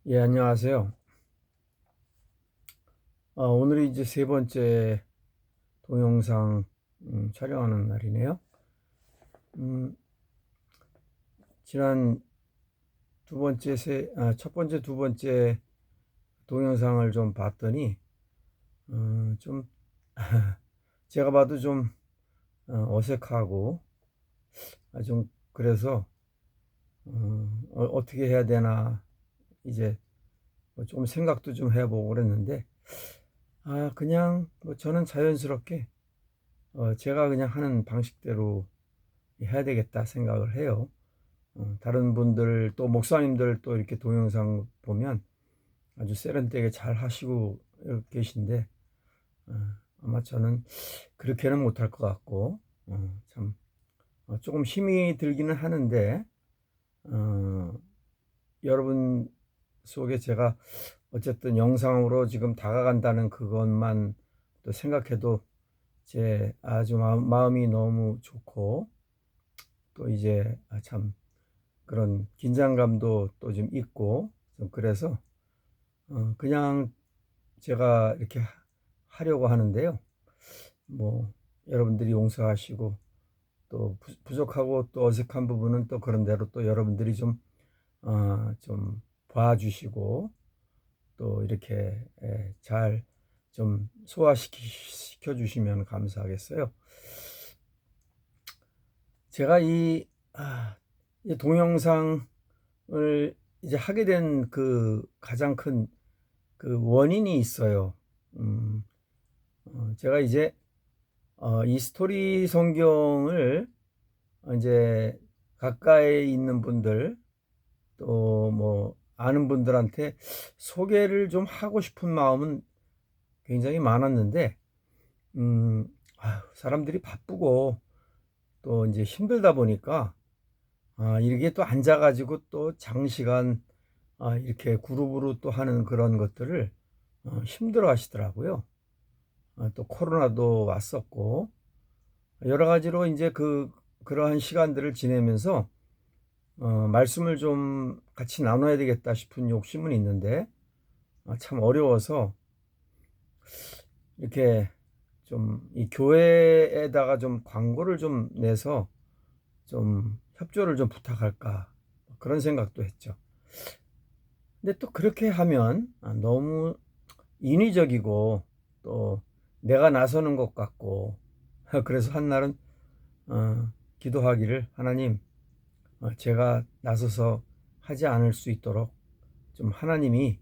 예, 안녕하세요. 오늘이 이제 세 번째 동영상 촬영하는 날이네요. 음, 지난 첫 번째, 두 번째 동영상을 좀 봤더니, 좀, 제가 봐도 좀 어색하고, 좀, 그래서, 떻게 해야 되나, 이제, 좀 생각도 좀 해보고 그랬는데, 그냥, 저는 자연스럽게, 제가 그냥 하는 방식대로 해야 되겠다 생각을 해요. 다른 분들 또 목사님들 또 이렇게 동영상 보면 아주 세련되게 잘 하시고 계신데 어, 아마 저는 그렇게는 못할 것 같고 참 조금 힘이 들기는 하는데 어, 여러분 속에 제가 어쨌든 영상으로 지금 다가간다는 그것만 또 생각해도 제 아주 마음이 너무 좋고 또 이제 참 그런 긴장감도 또 좀 있고 좀 그래서 그냥 제가 이렇게 하려고 하는데요. 뭐 여러분들이 용서하시고 또 부족하고 또 어색한 부분은 또 그런 대로 또 여러분들이 좀 봐주시고 또 이렇게 잘 좀 소화시켜 주시면 감사하겠어요. 제가 이 동영상을 이제 하게 된 그 가장 큰 그 원인이 있어요. 음, 제가 이제 이 스토리 성경을 이제 가까이 있는 분들 또 뭐 아는 분들한테 소개를 좀 하고 싶은 마음은 굉장히 많았는데 음, 사람들이 바쁘고 또 이제 힘들다 보니까 이렇게 또 앉아가지고 또 장시간 이렇게 그룹으로 또 하는 그런 것들을 힘들어 하시더라고요. 또 코로나도 왔었고 여러 가지로 이제 그러한 시간들을 지내면서 말씀을 좀 같이 나눠야 되겠다 싶은 욕심은 있는데 참 어려워서 이렇게 좀 이 교회에다가 좀 광고를 좀 내서 좀 협조를 좀 부탁할까 그런 생각도 했죠. 근데 또 그렇게 하면 너무 인위적이고 또 내가 나서는 것 같고 그래서 한날은 기도하기를 하나님 제가 나서서 하지 않을 수 있도록 좀 하나님이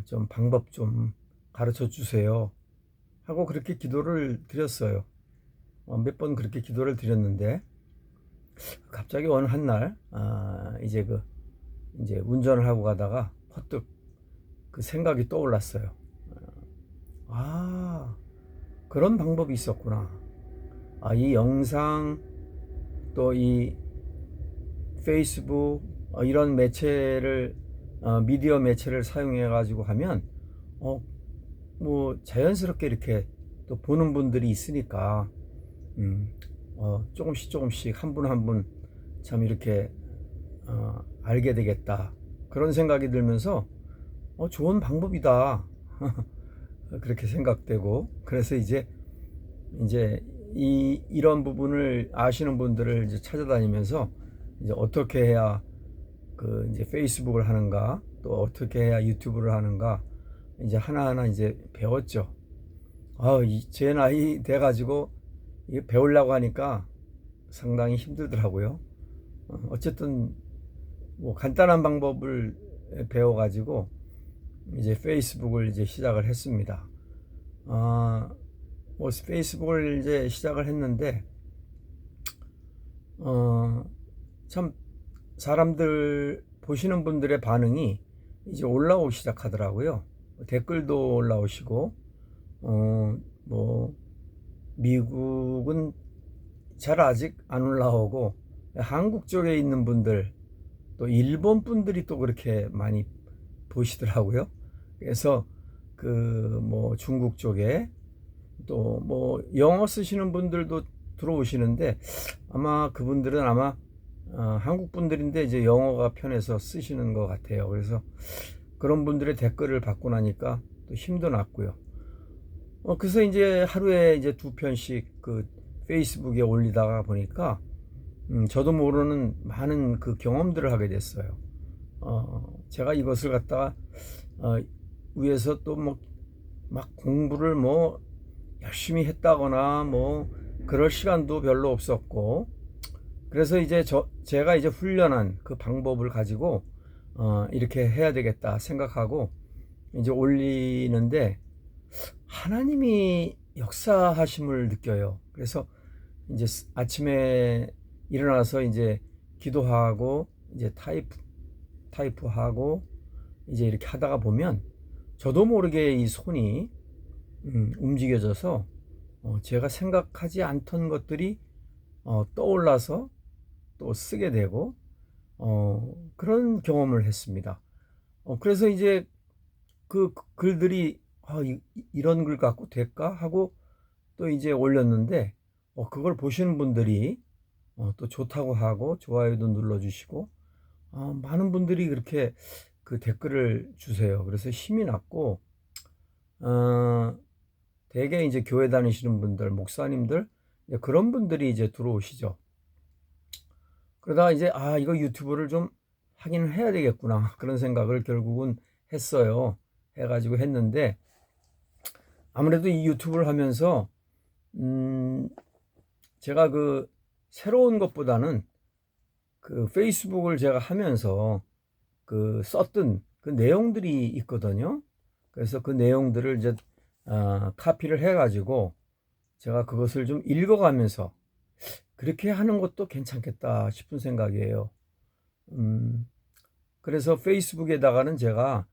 좀 방법 좀 가르쳐 주세요 하고 그렇게 기도를 드렸어요. 몇 번 그렇게 기도를 드렸는데 갑자기 어느 한날 이제 운전을 하고 가다가 퍼뜩 그 생각이 떠올랐어요. 아, 그런 방법이 있었구나. 이 영상 또 이 페이스북 이런 매체를 미디어 매체를 사용해 가지고 하면 어, 뭐 자연스럽게 이렇게 또 보는 분들이 있으니까 음, 조금씩 조금씩 한 분 한 분 참 이렇게 알게 되겠다 그런 생각이 들면서 좋은 방법이다 그렇게 생각되고 그래서 이제 이런 부분을 아시는 분들을 이제 찾아다니면서 이제 어떻게 해야 그 이제 페이스북을 하는가 또 어떻게 해야 유튜브를 하는가 이제 하나하나 이제 배웠죠. 제 나이 돼 가지고 이게 배우려고 하니까 상당히 힘들더라고요. 어쨌든 뭐 간단한 방법을 배워 가지고 이제 페이스북을 이제 시작을 했습니다. 뭐 페이스북을 이제 시작을 했는데 어, 참 사람들 보시는 분들의 반응이 이제 올라오기 시작하더라고요. 댓글도 올라오시고 뭐 미국은 잘 아직 안 올라오고 한국 쪽에 있는 분들 또 일본 분들이 또 그렇게 많이 보시더라고요. 그래서 그 뭐 중국 쪽에 또 뭐 영어 쓰시는 분들도 들어오시는데 아마 그분들은 아마 한국 분들인데 이제 영어가 편해서 쓰시는 것 같아요. 그래서 그런 분들의 댓글을 받고 나니까 또 힘도 났고요. 그래서 이제 하루에 이제 2편씩 그 페이스북에 올리다가 보니까 저도 모르는 많은 그 경험들을 하게 됐어요. 제가 이것을 갖다가 어, 위에서 또 뭐 막 공부를 뭐 열심히 했다거나 뭐 그럴 시간도 별로 없었고, 그래서 이제 제가 이제 훈련한 그 방법을 가지고 이렇게 해야 되겠다 생각하고 이제 올리는데 하나님이 역사하심을 느껴요. 그래서 이제 아침에 일어나서 이제 기도하고 이제 타이프하고 이제 이렇게 하다가 보면 저도 모르게 이 손이 움직여져서 제가 생각하지 않던 것들이 떠올라서 또 쓰게 되고 그런 경험을 했습니다. 그래서 이제 그 글들이 이런 글 갖고 될까 하고 또 이제 올렸는데 그걸 보시는 분들이 또 좋다고 하고 좋아요도 눌러주시고 많은 분들이 그렇게 그 댓글을 주세요. 그래서 힘이 났고 대개 이제 교회 다니시는 분들, 목사님들 그런 분들이 이제 들어오시죠. 그러다가 이제 이거 유튜브를 좀 하긴 해야 되겠구나 그런 생각을 결국은 했어요. 해가지고 했는데 아무래도 이 유튜브를 하면서 제가 그 새로운 것보다는 그 페이스북을 제가 하면서 그 썼던 그 내용들이 있거든요. 그래서 그 내용들을 이제 카피를 해가지고 제가 그것을 좀 읽어가면서 그렇게 하는 것도 괜찮겠다 싶은 생각이에요. 그래서 페이스북에다가는 제가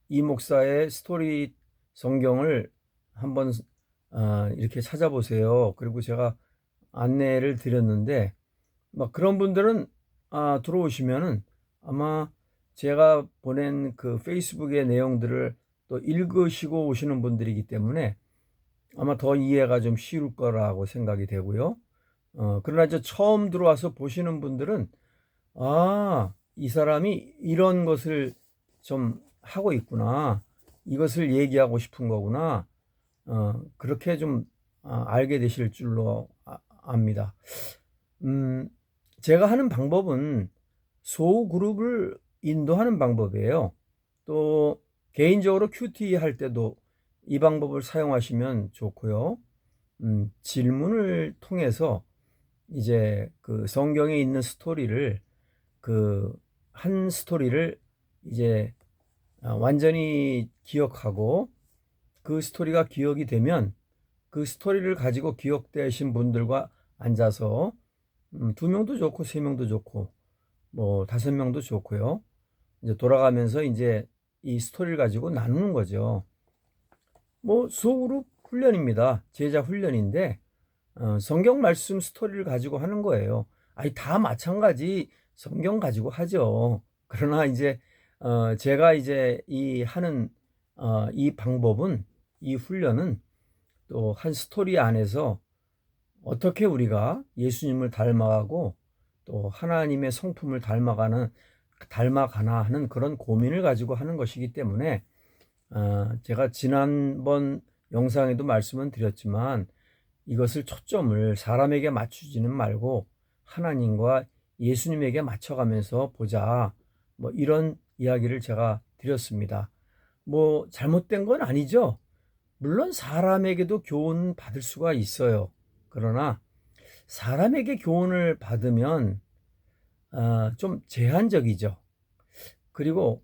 이 목사의 스토리 성경을 한번 이렇게 찾아보세요. 그리고 제가 안내를 드렸는데 막 그런 분들은 들어오시면은 아마 제가 보낸 그 페이스북의 내용들을 또 읽으시고 오시는 분들이기 때문에 아마 더 이해가 좀 쉬울 거라고 생각이 되고요. 그러나 이제 처음 들어와서 보시는 분들은 이 사람이 이런 것을 좀 하고 있구나. 이것을 얘기하고 싶은 거구나. 그렇게 좀 알게 되실 줄로 압니다. 제가 하는 방법은 소그룹을 인도하는 방법이에요. 또 개인적으로 큐티 할 때도 이 방법을 사용하시면 좋고요. 질문을 통해서 이제 그 성경에 있는 스토리를 그 한 스토리를 이제 완전히 기억하고 그 스토리가 기억이 되면 그 스토리를 가지고 기억되신 분들과 앉아서 2명도 좋고 3명도 좋고 뭐 5명도 좋고요. 이제 돌아가면서 이제 이 스토리를 가지고 나누는 거죠. 뭐 소그룹 훈련입니다. 제자 훈련인데 성경 말씀 스토리를 가지고 하는 거예요. 다 마찬가지 성경 가지고 하죠. 그러나 이제 제가 이제 이 하는 이 방법은 이 훈련은 또 한 스토리 안에서 어떻게 우리가 예수님을 닮아가고 또 하나님의 성품을 닮아가나 하는 그런 고민을 가지고 하는 것이기 때문에 제가 지난번 영상에도 말씀은 드렸지만 이것을 초점을 사람에게 맞추지는 말고 하나님과 예수님에게 맞춰가면서 보자. 뭐 이런 이야기를 제가 드렸습니다. 뭐 잘못된 건 아니죠. 물론 사람에게도 교훈 받을 수가 있어요. 그러나 사람에게 교훈을 받으면 좀 제한적이죠. 그리고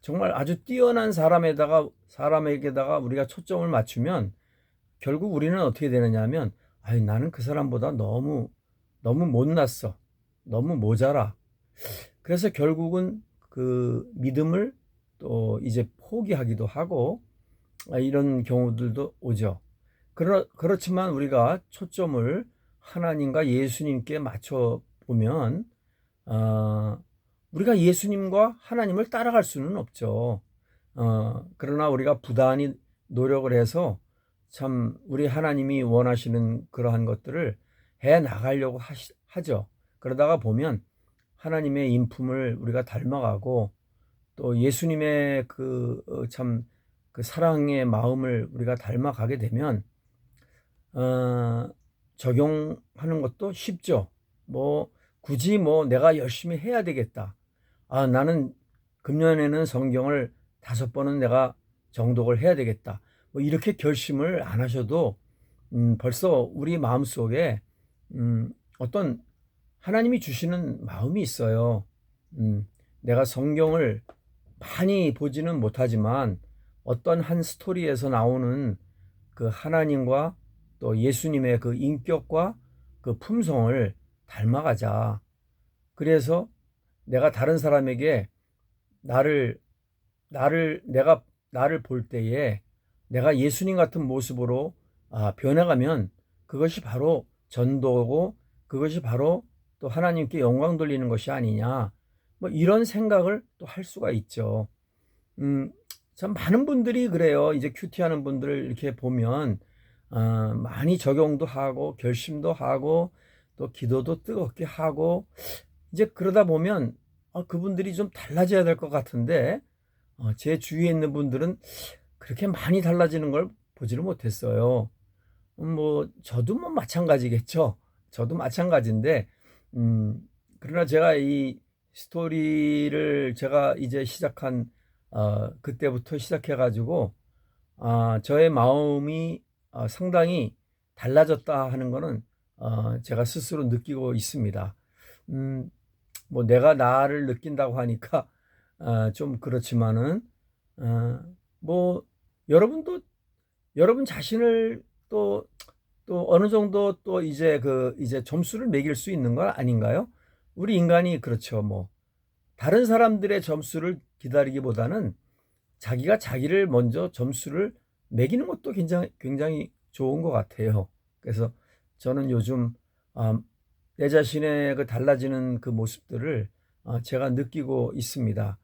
정말 아주 뛰어난 사람에게다가 우리가 초점을 맞추면 결국 우리는 어떻게 되느냐 하면 나는 그 사람보다 너무 못났어. 너무 모자라. 그래서 결국은 그 믿음을 또 이제 포기하기도 하고 이런 경우들도 오죠. 그렇지만 우리가 초점을 하나님과 예수님께 맞춰 보면 우리가 예수님과 하나님을 따라갈 수는 없죠. 그러나 우리가 부단히 노력을 해서 참 우리 하나님이 원하시는 그러한 것들을 해 나가려고 하죠. 그러다가 보면 하나님의 인품을 우리가 닮아가고 또 예수님의 참 그 사랑의 마음을 우리가 닮아가게 되면 적용하는 것도 쉽죠. 뭐 굳이 뭐 내가 열심히 해야 되겠다. 나는 금년에는 성경을 5번은 내가 정독을 해야 되겠다. 뭐 이렇게 결심을 안 하셔도 벌써 우리 마음속에 어떤 하나님이 주시는 마음이 있어요. 내가 성경을 많이 보지는 못하지만 어떤 한 스토리에서 나오는 그 하나님과 또 예수님의 그 인격과 그 품성을 닮아가자. 그래서 내가 다른 사람에게 나를 나를 볼 때에 내가 예수님 같은 모습으로 변해가면 그것이 바로 전도고 그것이 바로 또 하나님께 영광 돌리는 것이 아니냐. 뭐 이런 생각을 또 할 수가 있죠. 참 많은 분들이 그래요. 이제 큐티하는 분들을 이렇게 보면 많이 적용도 하고 결심도 하고 또 기도도 뜨겁게 하고 이제 그러다 보면 그분들이 좀 달라져야 될 것 같은데 제 주위에 있는 분들은 그렇게 많이 달라지는 걸 보지를 못했어요. 뭐 저도 뭐 마찬가지겠죠. 저도 마찬가지인데 그러나 제가 이 스토리를 제가 이제 시작한 그때부터 시작해 가지고 저의 마음이 상당히 달라졌다 하는 거는 제가 스스로 느끼고 있습니다. 뭐 내가 나를 느낀다고 하니까 좀 그렇지만은 뭐 여러분도 여러분 자신을 또 어느 정도 또 이제 이제 점수를 매길 수 있는 건 아닌가요? 우리 인간이 그렇죠. 뭐 다른 사람들의 점수를 기다리기보다는 자기가 자기를 먼저 점수를 매기는 것도 굉장히 좋은 것 같아요. 그래서 저는 요즘 내 자신의 그 달라지는 그 모습들을 제가 느끼고 있습니다.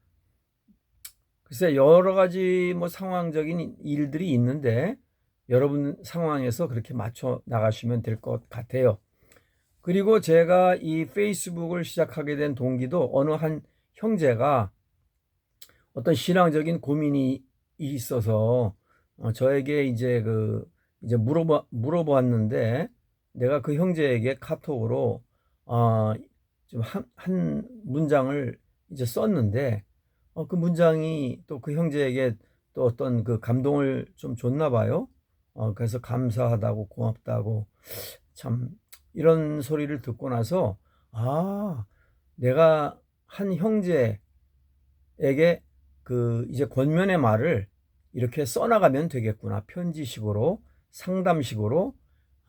글쎄 여러 가지 뭐 상황적인 일들이 있는데 여러분 상황에서 그렇게 맞춰 나가시면 될 것 같아요. 그리고 제가 이 페이스북을 시작하게 된 동기도 어느 한 형제가 어떤 신앙적인 고민이 있어서 저에게 이제 이제 물어보았는데 내가 그 형제에게 카톡으로 좀 한 문장을 이제 썼는데 그 문장이 또 그 형제에게 또 어떤 그 감동을 좀 줬나 봐요. 그래서 감사하다고 고맙다고 참 이런 소리를 듣고 나서 내가 한 형제에게 그 이제 권면의 말을 이렇게 써나가면 되겠구나. 편지식으로 상담식으로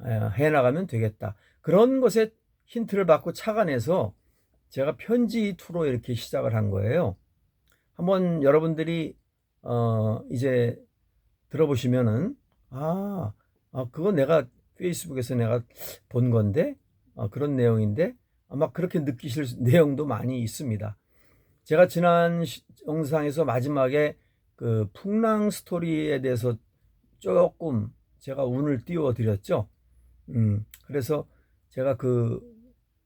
해나가면 되겠다. 그런 것에 힌트를 받고 착안해서 제가 편지 투로 이렇게 시작을 한 거예요. 한번 여러분들이 이제 들어보시면은 그건 내가 페이스북에서 내가 본 건데 그런 내용인데 아마 그렇게 느끼실 내용도 많이 있습니다. 제가 지난 영상에서 마지막에 그 풍랑 스토리에 대해서 조금 제가 운을 띄워 드렸죠. 그래서 제가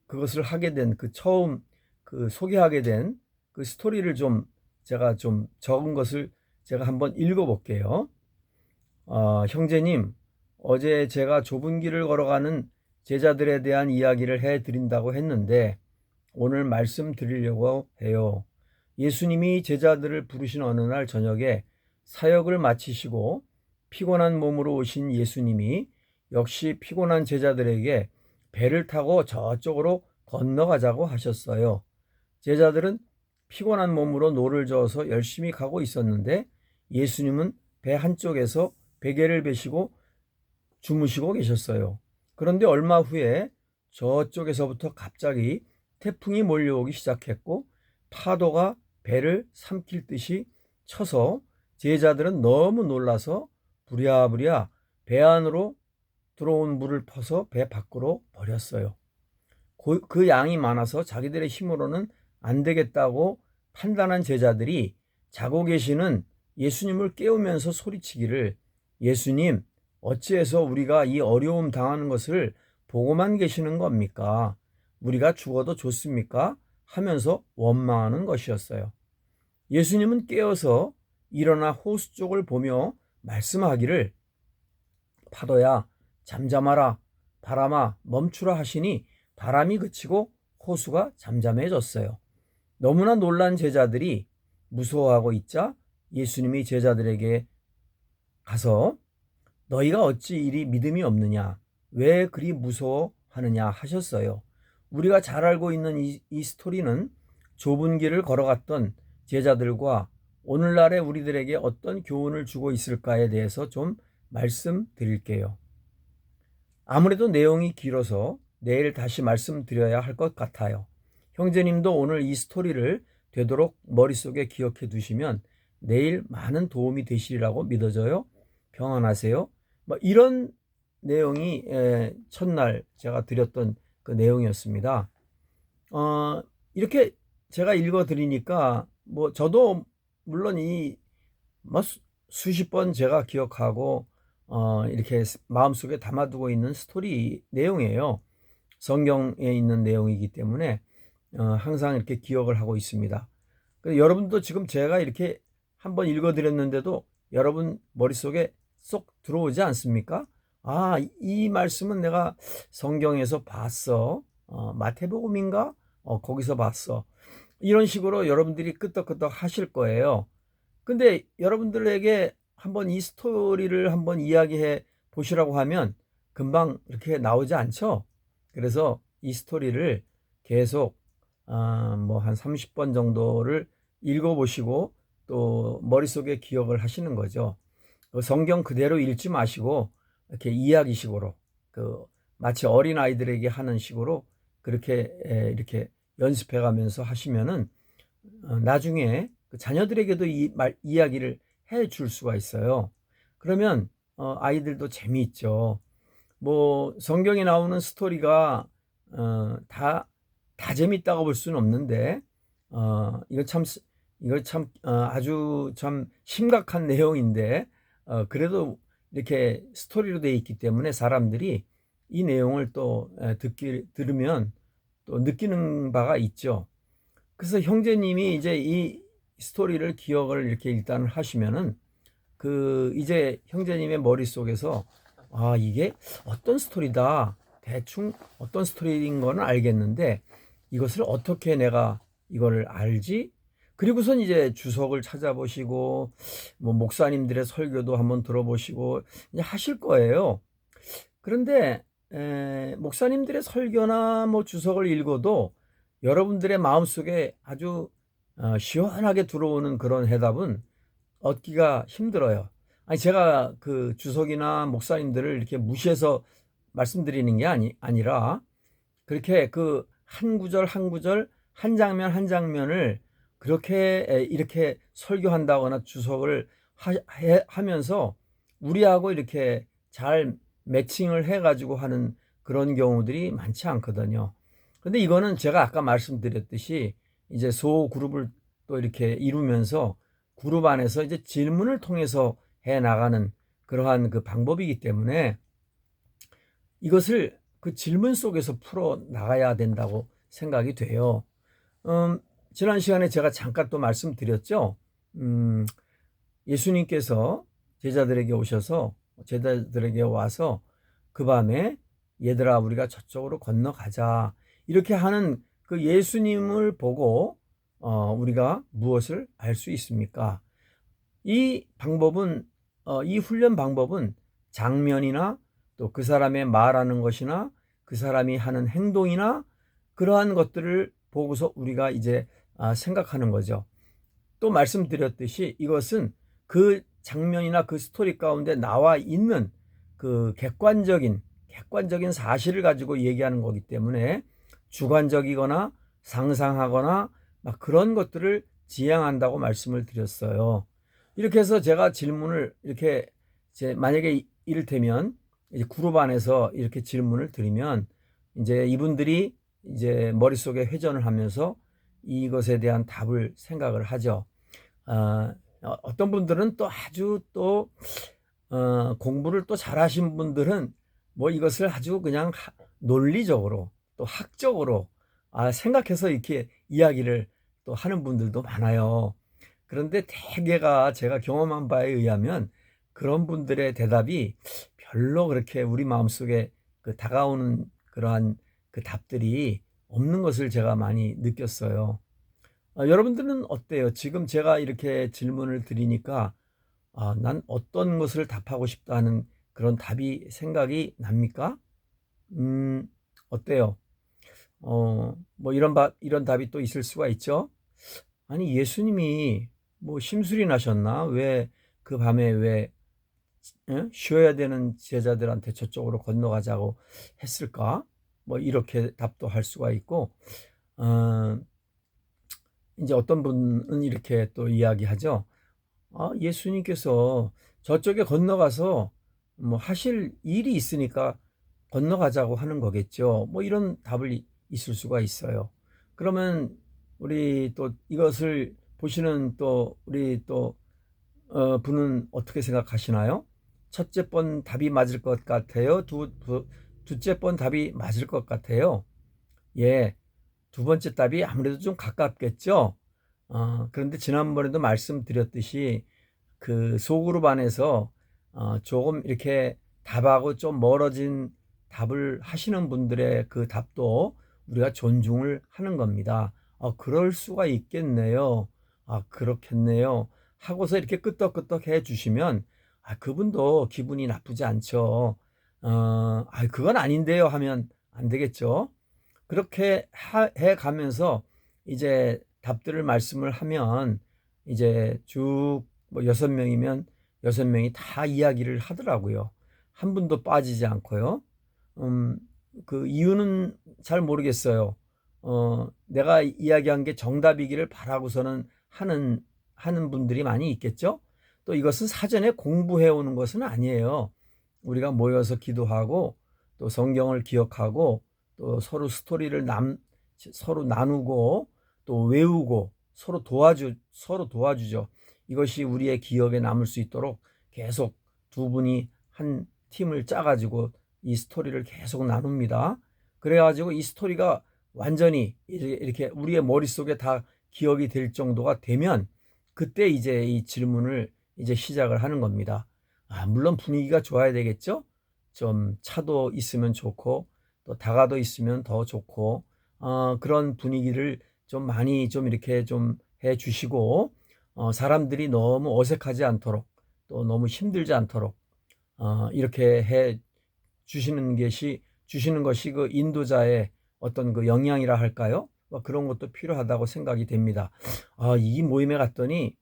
그것을 하게 된 그 처음 그 소개하게 된 그 스토리를 좀 제가 좀 적은 것을 제가 한번 읽어 볼게요. 형제님, 어제 제가 좁은 길을 걸어가는 제자들에 대한 이야기를 해 드린다고 했는데 오늘 말씀 드리려고 해요. 예수님이 제자들을 부르신 어느 날 저녁에 사역을 마치시고 피곤한 몸으로 오신 예수님이 역시 피곤한 제자들에게 배를 타고 저쪽으로 건너가자고 하셨어요. 제자들은 피곤한 몸으로 노를 저어서 열심히 가고 있었는데 예수님은 배 한쪽에서 베개를 베시고 주무시고 계셨어요. 그런데 얼마 후에 저쪽에서부터 갑자기 태풍이 몰려오기 시작했고 파도가 배를 삼킬 듯이 쳐서 제자들은 너무 놀라서 부랴부랴 배 안으로 들어온 물을 퍼서 배 밖으로 버렸어요. 그 양이 많아서 자기들의 힘으로는 안 되겠다고 판단한 제자들이 자고 계시는 예수님을 깨우면서 소리치기를 예수님, 어찌해서 우리가 이 어려움 당하는 것을 보고만 계시는 겁니까? 우리가 죽어도 좋습니까? 하면서 원망하는 것이었어요. 예수님은 깨어서 일어나 호수 쪽을 보며 말씀하기를 파도야 잠잠하라 바람아 멈추라 하시니 바람이 그치고 호수가 잠잠해졌어요. 너무나 놀란 제자들이 무서워하고 있자 예수님이 제자들에게 가서 너희가 어찌 이리 믿음이 없느냐 왜 그리 무서워하느냐 하셨어요. 우리가 잘 알고 있는 이 스토리는 좁은 길을 걸어갔던 제자들과 오늘날의 우리들에게 어떤 교훈을 주고 있을까에 대해서 좀 말씀드릴게요. 아무래도 내용이 길어서 내일 다시 말씀드려야 할 것 같아요. 형제님도 오늘 이 스토리를 되도록 머릿속에 기억해 두시면 내일 많은 도움이 되시리라고 믿어져요. 평안하세요. 이런 내용이 첫날 제가 드렸던 그 내용이었습니다. 이렇게 제가 읽어드리니까 저도 물론 수십 번 제가 기억하고 이렇게 마음속에 담아두고 있는 스토리 내용이에요. 성경에 있는 내용이기 때문에 항상 이렇게 기억을 하고 있습니다. 여러분도 지금 제가 이렇게 한번 읽어드렸는데도 여러분 머릿속에 쏙 들어오지 않습니까? 이 말씀은 내가 성경에서 봤어. 마태복음인가? 거기서 봤어. 이런 식으로 여러분들이 끄떡끄떡 하실 거예요. 근데 여러분들에게 한번 이 스토리를 한번 이야기해 보시라고 하면 금방 이렇게 나오지 않죠? 그래서 이 스토리를 계속 한 30번 정도를 읽어보시고 또 머릿속에 기억을 하시는 거죠. 성경 그대로 읽지 마시고 이렇게 이야기식으로 마치 어린아이들에게 하는 식으로 그렇게 이렇게 연습해 가면서 하시면은 나중에 자녀들에게도 이야기를 해 줄 수가 있어요. 그러면 아이들도 재미있죠. 성경에 나오는 스토리가 다 재밌다고 볼 수는 없는데 이거 참 아주 참 심각한 내용인데 그래도 이렇게 스토리로 되어 있기 때문에 사람들이 이 내용을 또 들으면 또 느끼는 바가 있죠. 그래서 형제님이 이제 이 스토리를 기억을 이렇게 일단 하시면은 이제 형제님의 머릿속에서 이게 어떤 스토리다, 대충 어떤 스토리인 거는 알겠는데 이것을 어떻게 내가 이거를 알지? 그리고선 이제 주석을 찾아보시고 목사님들의 설교도 한번 들어보시고 이제 하실 거예요. 그런데 목사님들의 설교나 주석을 읽어도 여러분들의 마음속에 아주 시원하게 들어오는 그런 해답은 얻기가 힘들어요. 제가 그 주석이나 목사님들을 이렇게 무시해서 말씀드리는 게 아니라 그렇게 한 구절 한 구절 한 장면 한 장면을 그렇게 이렇게 설교한다거나 주석을 하면서 우리하고 이렇게 잘 매칭을 해가지고 하는 그런 경우들이 많지 않거든요. 근데 이거는 제가 아까 말씀드렸듯이 이제 소그룹을 또 이렇게 이루면서 그룹 안에서 이제 질문을 통해서 해 나가는 그러한 방법이기 때문에 이것을 질문 속에서 풀어 나가야 된다고 생각이 돼요. 지난 시간에 제가 잠깐 또 말씀드렸죠. 예수님께서 제자들에게 와서 그 밤에 얘들아 우리가 저쪽으로 건너가자 이렇게 하는 예수님을 보고 우리가 무엇을 알 수 있습니까? 이 훈련 방법은 장면이나 또 그 사람의 말하는 것이나 그 사람이 하는 행동이나 그러한 것들을 보고서 우리가 이제 생각하는 거죠. 또 말씀드렸듯이 이것은 그 장면이나 그 스토리 가운데 나와 있는 객관적인 사실을 가지고 얘기하는 거기 때문에 주관적이거나 상상하거나 그런 것들을 지향한다고 말씀을 드렸어요. 이렇게 해서 제가 질문을 이렇게 만약에 이를테면 이제 그룹 안에서 이렇게 질문을 드리면 이제 이분들이 이제 머릿속에 회전을 하면서 이것에 대한 답을 생각을 하죠. 어떤 분들은 또 아주 공부를 또 잘하신 분들은 이것을 아주 그냥 논리적으로 또 학적으로 생각해서 이렇게 이야기를 또 하는 분들도 많아요. 그런데 대개가 제가 경험한 바에 의하면 그런 분들의 대답이 별로 그렇게 우리 마음속에 다가오는 그러한 답들이 없는 것을 제가 많이 느꼈어요. 여러분들은 어때요? 지금 제가 이렇게 질문을 드리니까 난 어떤 것을 답하고 싶다 하는 그런 답이 생각이 납니까? 음, 어때요? 뭐 이런 답이 또 있을 수가 있죠. 아니, 예수님이 뭐 심술이 나셨나? 왜 그 밤에 왜 쉬어야 되는 제자들한테 저쪽으로 건너가자고 했을까? 뭐 이렇게 답도 할 수가 있고, 어, 이제 어떤 분은 이렇게 또 이야기하죠. 예수님께서 저쪽에 건너가서 뭐 하실 일이 있으니까 건너가자고 하는 거겠죠. 뭐 이런 답을 있을 수가 있어요. 그러면 우리 또 이것을 보시는 또 우리 또 분은 어떻게 생각하시나요? 첫째 번 답이 맞을 것 같아요? 두째 번 답이 맞을 것 같아요? 예, 두 번째 답이 아무래도 좀 가깝겠죠? 그런데 지난번에도 말씀드렸듯이 그 소그룹 안에서 조금 이렇게 답하고 좀 멀어진 답을 하시는 분들의 그 답도 우리가 존중을 하는 겁니다. 그럴 수가 있겠네요. 그렇겠네요. 하고서 이렇게 끄떡끄떡 해 주시면 그분도 기분이 나쁘지 않죠. 그건 아닌데요 하면 안 되겠죠. 그렇게 해 가면서 이제 답들을 말씀을 하면 이제 쭉 뭐 6명이면 6명이 다 이야기를 하더라고요. 한 분도 빠지지 않고요. 음, 그 이유는 잘 모르겠어요. 내가 이야기한 게 정답이기를 바라고서는 하는 분들이 많이 있겠죠? 또 이것은 사전에 공부해 오는 것은 아니에요. 우리가 모여서 기도하고 또 성경을 기억하고 또 서로 나누고 또 외우고 서로 도와주죠. 이것이 우리의 기억에 남을 수 있도록 계속 두 분이 한 팀을 짜가지고 이 스토리를 계속 나눕니다. 그래가지고 이 스토리가 완전히 이렇게 우리의 머릿속에 다 기억이 될 정도가 되면 그때 이제 이 질문을 이제 시작을 하는 겁니다. 물론 분위기가 좋아야 되겠죠? 좀 차도 있으면 좋고 또 다가도 있으면 더 좋고 그런 분위기를 좀 많이 좀 이렇게 좀 해 주시고 사람들이 너무 어색하지 않도록 또 너무 힘들지 않도록 이렇게 해 주시는 것이 그 인도자의 어떤 그 역량이라 할까요? 그런 것도 필요하다고 생각이 됩니다. 이 모임에 갔더니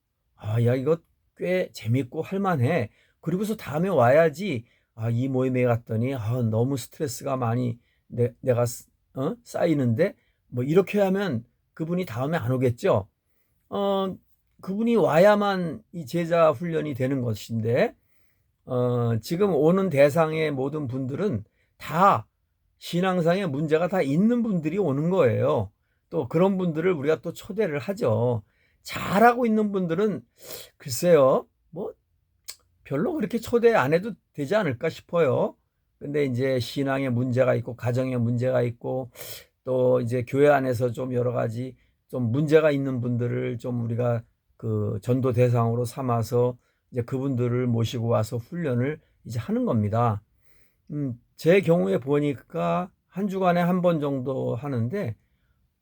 야, 이거 꽤 재밌고 할만해. 그리고서 다음에 와야지. 이 모임에 갔더니 너무 스트레스가 많이 내가 쌓이는데 뭐 이렇게 하면 그분이 다음에 안 오겠죠. 그분이 와야만 이 제자 훈련이 되는 것인데 지금 오는 대상의 모든 분들은 다 신앙상의 문제가 다 있는 분들이 오는 거예요. 또 그런 분들을 우리가 또 초대를 하죠. 잘하고 있는 분들은 글쎄요, 뭐 별로 그렇게 초대 안 해도 되지 않을까 싶어요. 근데 이제 신앙에 문제가 있고 가정에 문제가 있고 또 이제 교회 안에서 좀 여러 가지 좀 문제가 있는 분들을 좀 우리가 그 전도 대상으로 삼아서 이제 그분들을 모시고 와서 훈련을 이제 하는 겁니다. 제 경우에 보니까 한 주간에 한 번 정도 하는데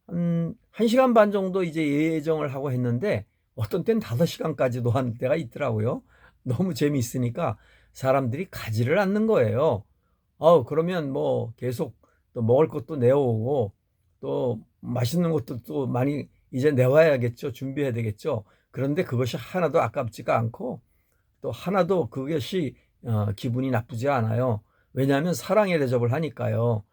한 1시간 반 정도 이제 예정을 하고 했는데 어떤 때는 5시간까지도 하는 때가 있더라고요. 너무 재미있으니까 사람들이 가지를 않는 거예요. 그러면 뭐 계속 또 먹을 것도 내어오고 또 맛있는 것도 또 많이 이제 내와야겠죠. 준비해야 되겠죠. 그런데 그것이 하나도 아깝지가 않고 또 하나도 그것이 기분이 나쁘지 않아요. 왜냐하면 사랑의 대접을 하니까요.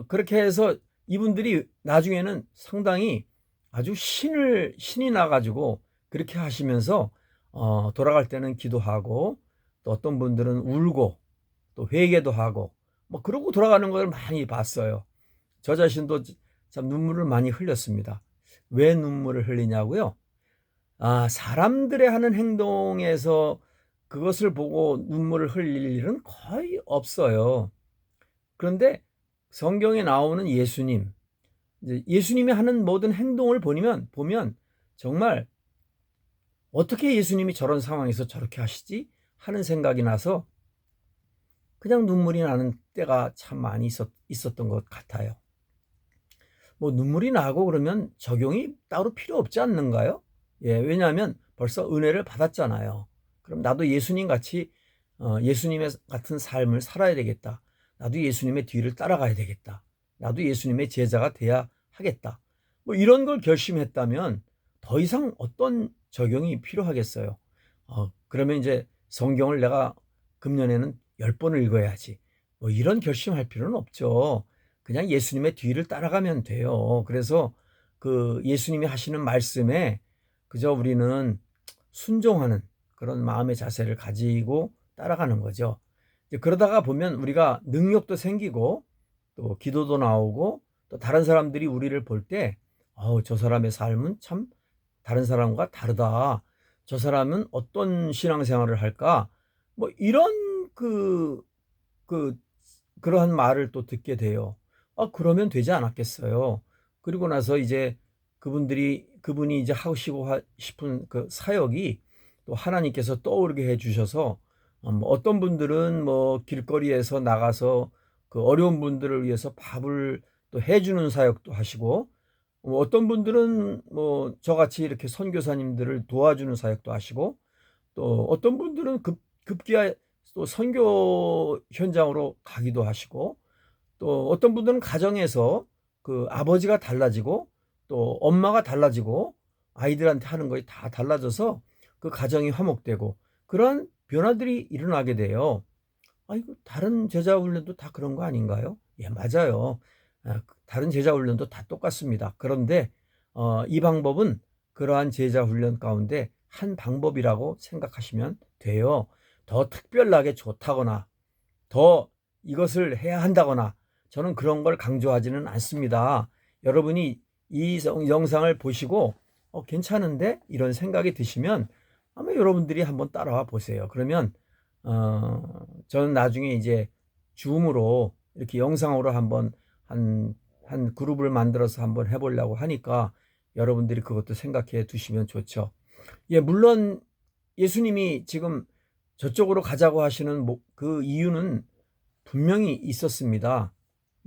그렇게 해서 이분들이 나중에는 상당히 아주 신이 나가지고 그렇게 하시면서 돌아갈 때는 기도하고 또 어떤 분들은 울고 또 회개도 하고 뭐 그러고 돌아가는 걸 많이 봤어요. 저 자신도 참 눈물을 많이 흘렸습니다. 왜 눈물을 흘리냐고요? 사람들의 하는 행동에서 그것을 보고 눈물을 흘릴 일은 거의 없어요. 그런데 성경에 나오는 예수님, 이제 예수님이 하는 모든 행동을 보면 정말 어떻게 예수님이 저런 상황에서 저렇게 하시지 하는 생각이 나서 그냥 눈물이 나는 때가 참 많이 있었던 것 같아요. 뭐 눈물이 나고 그러면 적용이 따로 필요 없지 않는가요? 예, 왜냐하면 벌써 은혜를 받았잖아요. 그럼 나도 예수님 같이 예수님의 같은 삶을 살아야 되겠다. 나도 예수님의 뒤를 따라가야 되겠다. 나도 예수님의 제자가 돼야 하겠다. 뭐 이런 걸 결심했다면 더 이상 어떤 적용이 필요하겠어요. 그러면 이제 성경을 내가 금년에는 10번을 읽어야지. 뭐 이런 결심할 필요는 없죠. 그냥 예수님의 뒤를 따라가면 돼요. 그래서 그 예수님이 하시는 말씀에 그저 우리는 순종하는 그런 마음의 자세를 가지고 따라가는 거죠. 그러다가 보면 우리가 능력도 생기고 또 기도도 나오고 또 다른 사람들이 우리를 볼 때 저 사람의 삶은 참 다른 사람과 다르다. 저 사람은 어떤 신앙생활을 할까? 뭐 이런 그러한 말을 또 듣게 돼요. 그러면 되지 않았겠어요. 그리고 나서 이제 그분이 이제 하시고 싶은 그 사역이 또 하나님께서 떠오르게 해 주셔서 뭐 어떤 분들은 뭐 길거리에서 나가서 그 어려운 분들을 위해서 밥을 또 해주는 사역도 하시고 뭐 어떤 분들은 뭐 저같이 이렇게 선교사님들을 도와주는 사역도 하시고 또 어떤 분들은 급기야 또 선교 현장으로 가기도 하시고 또 어떤 분들은 가정에서 그 아버지가 달라지고 또 엄마가 달라지고 아이들한테 하는 것이 다 달라져서 그 가정이 화목되고 그러한 변화들이 일어나게 돼요. 이거 다른 제자 훈련도 다 그런 거 아닌가요? 예, 맞아요. 다른 제자 훈련도 다 똑같습니다. 그런데 이 방법은 그러한 제자 훈련 가운데 한 방법이라고 생각하시면 돼요. 더 특별하게 좋다거나 더 이것을 해야 한다거나 저는 그런 걸 강조하지는 않습니다. 여러분이 이 영상을 보시고 괜찮은데 이런 생각이 드시면 아마 여러분들이 한번 따라와 보세요. 그러면 저는 나중에 이제 줌으로 이렇게 영상으로 한번 한 그룹을 만들어서 한번 해보려고 하니까 여러분들이 그것도 생각해 두시면 좋죠. 예, 물론 예수님이 지금 저쪽으로 가자고 하시는 그 이유는 분명히 있었습니다.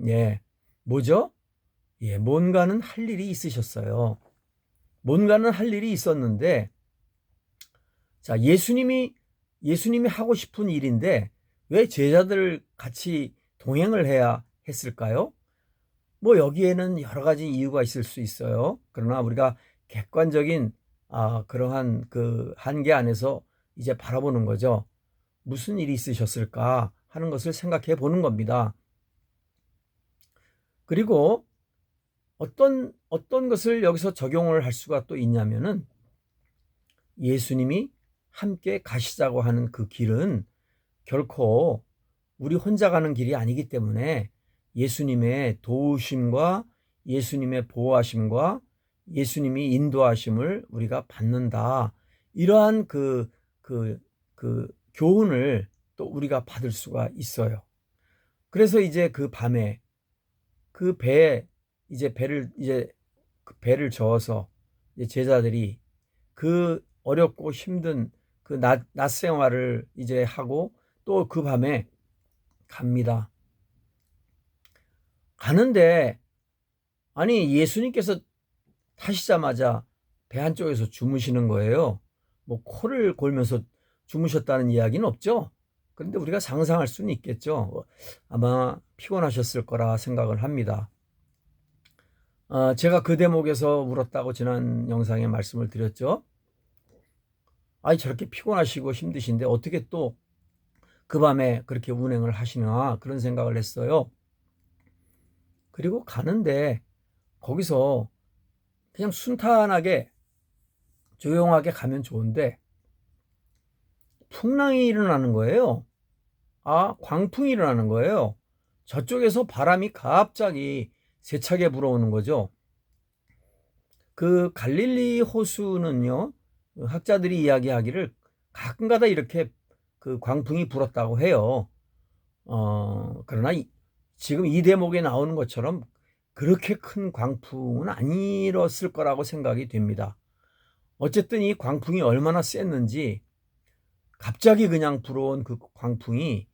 예, 뭐죠? 예, 뭔가는 할 일이 있으셨어요. 뭔가는 할 일이 있었는데, 자, 예수님이 하고 싶은 일인데, 왜 제자들 같이 동행을 해야 했을까요? 뭐 여기에는 여러 가지 이유가 있을 수 있어요. 그러나 우리가 객관적인 그러한 그 한계 안에서 이제 바라보는 거죠. 무슨 일이 있으셨을까 하는 것을 생각해 보는 겁니다. 그리고 어떤 것을 여기서 적용을 할 수가 또 있냐면은 예수님이 함께 가시자고 하는 그 길은 결코 우리 혼자 가는 길이 아니기 때문에 예수님의 도우심과 예수님의 보호하심과 예수님이 인도하심을 우리가 받는다. 이러한 그 교훈을 또 우리가 받을 수가 있어요. 그래서 이제 그 밤에 그 배를 저어서 이제 제자들이 그 어렵고 힘든 그 낮 생활을 이제 하고 또 그 밤에 갑니다. 가는데 아니 예수님께서 타시자마자 배 한쪽에서 주무시는 거예요. 뭐 코를 골면서 주무셨다는 이야기는 없죠. 그런데 우리가 상상할 수는 있겠죠. 아마 피곤하셨을 거라 생각을 합니다. 제가 그 대목에서 울었다고 지난 영상에 말씀을 드렸죠. 저렇게 피곤하시고 힘드신데 어떻게 또 그 밤에 그렇게 운행을 하시나 그런 생각을 했어요. 그리고 가는데 거기서 그냥 순탄하게 조용하게 가면 좋은데 풍랑이 일어나는 거예요. 광풍이 일어나는 거예요. 저쪽에서 바람이 갑자기 세차게 불어오는 거죠. 그 갈릴리 호수는요, 학자들이 이야기하기를 가끔가다 이렇게 그 광풍이 불었다고 해요. 그러나 지금 이 대목에 나오는 것처럼 그렇게 큰 광풍은 아니었을 거라고 생각이 됩니다. 어쨌든 이 광풍이 얼마나 셌는지 갑자기 그냥 불어온 그 광풍이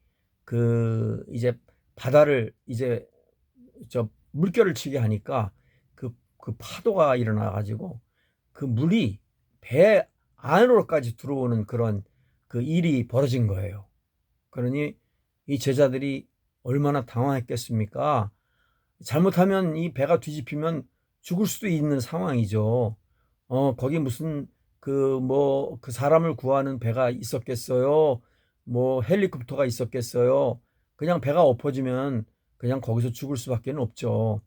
이제 바다를 이제 물결을 치게 하니까 그 파도가 일어나 가지고 그 물이 배 안으로까지 들어오는 그런 그 일이 벌어진 거예요. 그러니 이 제자들이 얼마나 당황했겠습니까? 잘못하면 이 배가 뒤집히면 죽을 수도 있는 상황이죠. 거기 무슨 그 사람을 구하는 배가 있었겠어요? 뭐 헬리콥터가 있었겠어요? 그냥 배가 엎어지면 그냥 거기서 죽을 수밖에 없죠.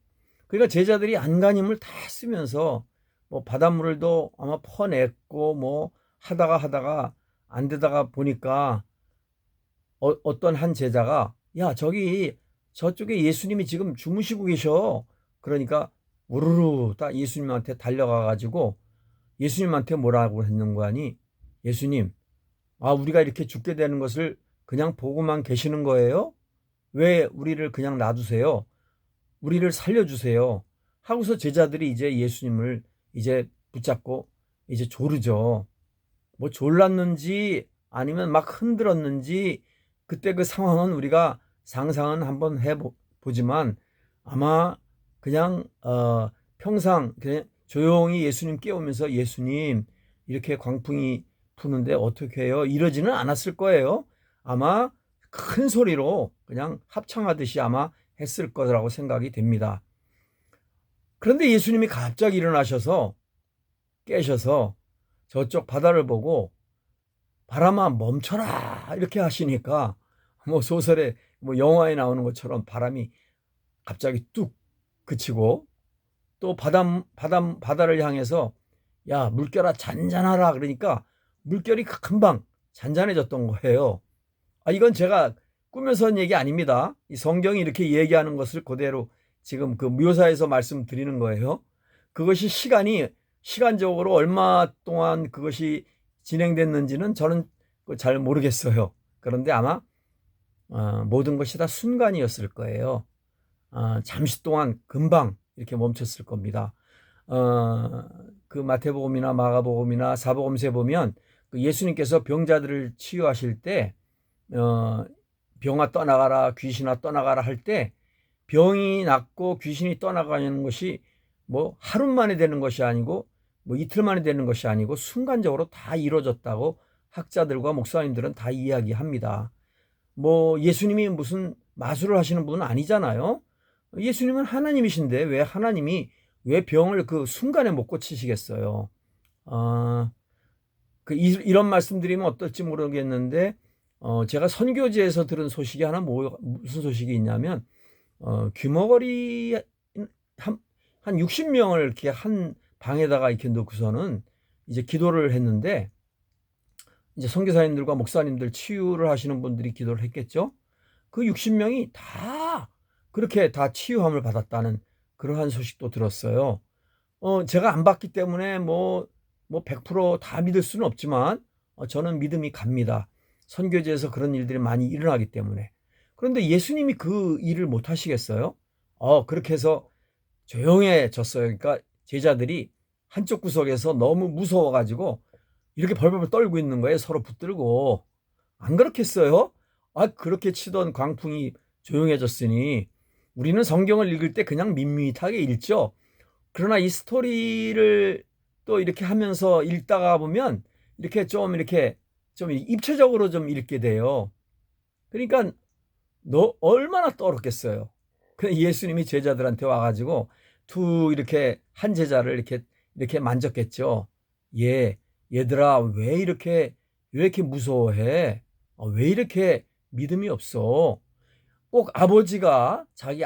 그러니까 제자들이 안간힘을 다 쓰면서 뭐 바닷물도 아마 퍼냈고 뭐 하다가 안 되다가 보니까 어떤 한 제자가 야 저기 저쪽에 예수님이 지금 주무시고 계셔. 그러니까 우르르 딱 예수님한테 달려가 가지고 예수님한테 뭐라고 했는 거 아니? 예수님, 우리가 이렇게 죽게 되는 것을 그냥 보고만 계시는 거예요? 왜 우리를 그냥 놔두세요? 우리를 살려주세요. 하고서 제자들이 이제 예수님을 이제 붙잡고 이제 조르죠. 뭐 졸랐는지 아니면 막 흔들었는지 그때 그 상황은 우리가 상상은 한번 해보지만 아마 그냥 평상 그냥 조용히 예수님 깨우면서 예수님 이렇게 광풍이 부는데 어떻게 해요? 이러지는 않았을 거예요. 아마 큰 소리로 그냥 합창하듯이 아마 했을 거라고 생각이 됩니다. 그런데 예수님이 갑자기 일어나셔서 깨셔서 저쪽 바다를 보고 바람아 멈춰라 이렇게 하시니까 뭐 소설에 뭐 영화에 나오는 것처럼 바람이 갑자기 뚝 그치고 또 바다를 향해서 야 물결아 잔잔하라 그러니까 물결이 금방 잔잔해졌던 거예요. 이건 제가 꾸며서 한 얘기 아닙니다. 이 성경이 이렇게 얘기하는 것을 그대로 지금 그 묘사해서 말씀드리는 거예요. 그것이 시간적으로 얼마 동안 그것이 진행됐는지는 저는 잘 모르겠어요. 그런데 아마 모든 것이 다 순간이었을 거예요. 잠시 동안 금방 이렇게 멈췄을 겁니다. 그 마태복음이나 마가복음이나 사복음서에 보면 그 예수님께서 병자들을 치유하실 때 병아 떠나가라 귀신아 떠나가라 할 때 병이 낫고 귀신이 떠나가는 것이 뭐 하루 만에 되는 것이 아니고 뭐 이틀 만에 되는 것이 아니고 순간적으로 다 이루어졌다고 학자들과 목사님들은 다 이야기합니다. 뭐 예수님이 무슨 마술을 하시는 분은 아니잖아요. 예수님은 하나님이신데 왜 하나님이 왜 병을 그 순간에 못 고치시겠어요? 이런 말씀 드리면 어떨지 모르겠는데 제가 선교지에서 들은 소식이 하나 무슨 소식이 있냐면 귀머거리 한 60명을 이렇게 한 방에다가 이렇게 놓고서는 이제 기도를 했는데 이제 선교사님들과 목사님들 치유를 하시는 분들이 기도를 했겠죠. 그 60명이 다 그렇게 다 치유함을 받았다는 그러한 소식도 들었어요. 제가 안 받기 때문에 뭐 100%다 믿을 수는 없지만 저는 믿음이 갑니다. 선교지에서 그런 일들이 많이 일어나기 때문에. 그런데 예수님이 그 일을 못 하시겠어요? 그렇게 해서 조용해졌어요. 그러니까 제자들이 한쪽 구석에서 너무 무서워가지고 이렇게 벌벌 떨고 있는 거예요. 서로 붙들고. 안 그렇겠어요? 그렇게 치던 광풍이 조용해졌으니 우리는 성경을 읽을 때 그냥 밋밋하게 읽죠. 그러나 이 스토리를 또 이렇게 하면서 읽다가 보면 이렇게 좀 입체적으로 좀 읽게 돼요. 그러니까 너 얼마나 떨었겠어요. 그 예수님이 제자들한테 와가지고 이렇게 한 제자를 이렇게 만졌겠죠. 얘들아 왜 이렇게 무서워해? 왜 이렇게 믿음이 없어? 꼭 아버지가 자기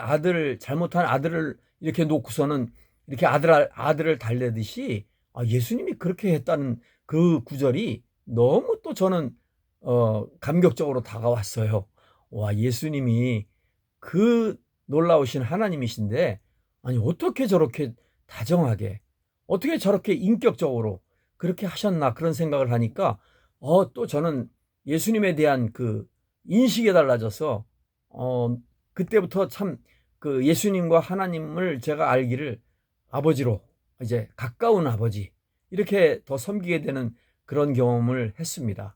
잘못한 아들을 이렇게 놓고서는 이렇게 아들을 달래듯이 예수님이 그렇게 했다는 그 구절이 너무 또 저는 감격적으로 다가왔어요. 와, 예수님이 그 놀라우신 하나님이신데 아니 어떻게 저렇게 다정하게 어떻게 저렇게 인격적으로 그렇게 하셨나 그런 생각을 하니까 또 저는 예수님에 대한 그 인식이 달라져서 그때부터 참 그 예수님과 하나님을 제가 알기를 아버지로, 이제 가까운 아버지, 이렇게 더 섬기게 되는 그런 경험을 했습니다.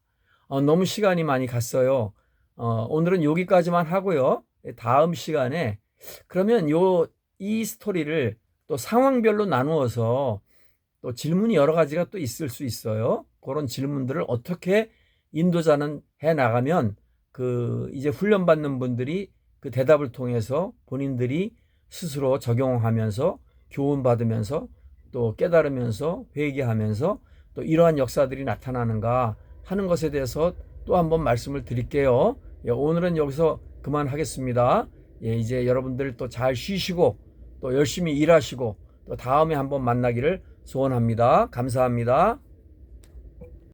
너무 시간이 많이 갔어요. 오늘은 여기까지만 하고요. 다음 시간에 그러면 이 스토리를 또 상황별로 나누어서 또 질문이 여러 가지가 또 있을 수 있어요. 그런 질문들을 어떻게 인도자는 해 나가면 그 이제 훈련받는 분들이 그 대답을 통해서 본인들이 스스로 적용하면서 교훈받으면서 또 깨달으면서 회개하면서 또 이러한 역사들이 나타나는가 하는 것에 대해서 또 한번 말씀을 드릴게요. 오늘은 여기서 그만하겠습니다. 이제 여러분들 또 잘 쉬시고 또 열심히 일하시고 또 다음에 한번 만나기를 소원합니다. 감사합니다.